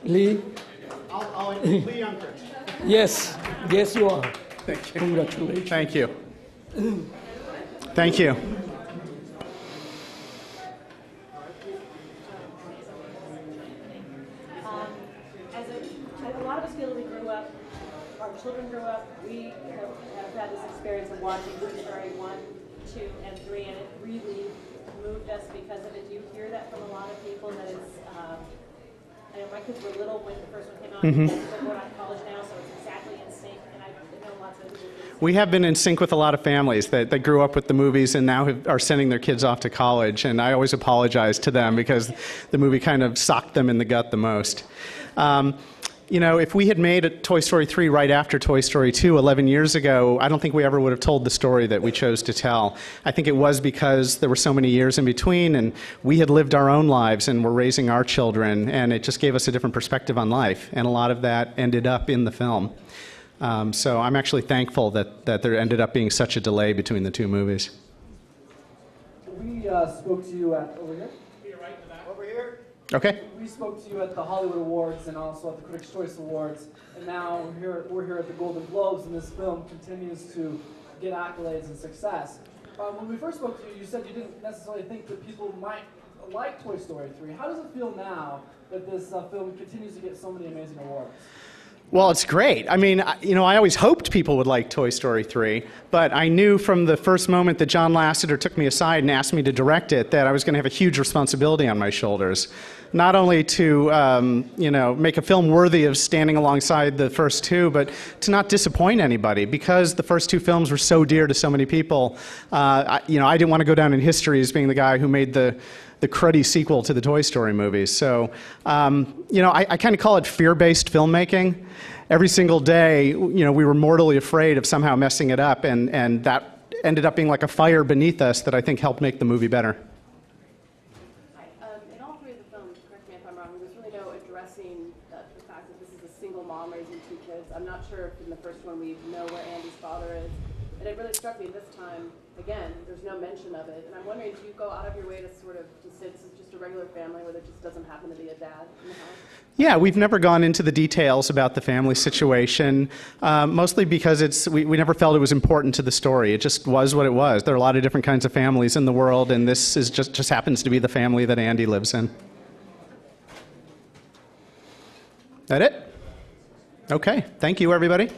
Lee? Lee Unker. Yes, yes you are. Thank you. Congratulations. Thank you. Thank you. As a lot of us feel that we grew up, our children grew up, we have had this experience of watching Toy Story 1, 2, and 3, and it really moved us because of it. Do you hear that from a lot of people that it's, I know my kids were little when the first one came out, they're going on to college now, so it's exactly in sync, and I know lots of people. We have been in sync with a lot of families that grew up with the movies and now are sending their kids off to college, and I always apologize to them because the movie kind of socked them in the gut the most. You know, if we had made a Toy Story 3 right after Toy Story 2 11 years ago, I don't think we ever would have told the story that we chose to tell. I think it was because there were so many years in between and we had lived our own lives and were raising our children, and it just gave us a different perspective on life, and a lot of that ended up in the film. So I'm actually thankful that there ended up being such a delay between the two movies. We spoke to you at, over here? Over here? Okay. We spoke to you at the Hollywood Awards and also at the Critics' Choice Awards, and now we're here at the Golden Globes, and this film continues to get accolades and success. When we first spoke to you, you said you didn't necessarily think that people might like Toy Story 3. How does it feel now that this film continues to get so many amazing awards? Well, it's great. I mean, you know, I always hoped people would like Toy Story 3, but I knew from the first moment that John Lasseter took me aside and asked me to direct it that I was going to have a huge responsibility on my shoulders. Not only to, you know, make a film worthy of standing alongside the first two, but to not disappoint anybody. Because the first two films were so dear to so many people, you know, I didn't want to go down in history as being the guy who made the cruddy sequel to the Toy Story movies. So, you know, I kind of call it fear-based filmmaking. Every single day, you know, we were mortally afraid of somehow messing it up, and that ended up being like a fire beneath us that I think helped make the movie better. In all three of the films, correct me if I'm wrong, there was really no addressing the fact that this is a single mom raising two kids. I'm not sure if in the first one we know where Andy's father is. And it really struck me this time, again, there's no mention of it. And I'm wondering, do you go out of your way to sort of just say this is just a regular family where there just doesn't happen to be a dad in the house? Yeah, we've never gone into the details about the family situation, mostly because we never felt it was important to the story. It just was what it was. There are a lot of different kinds of families in the world, and this is just happens to be the family that Andy lives in. That it? Okay, thank you, everybody.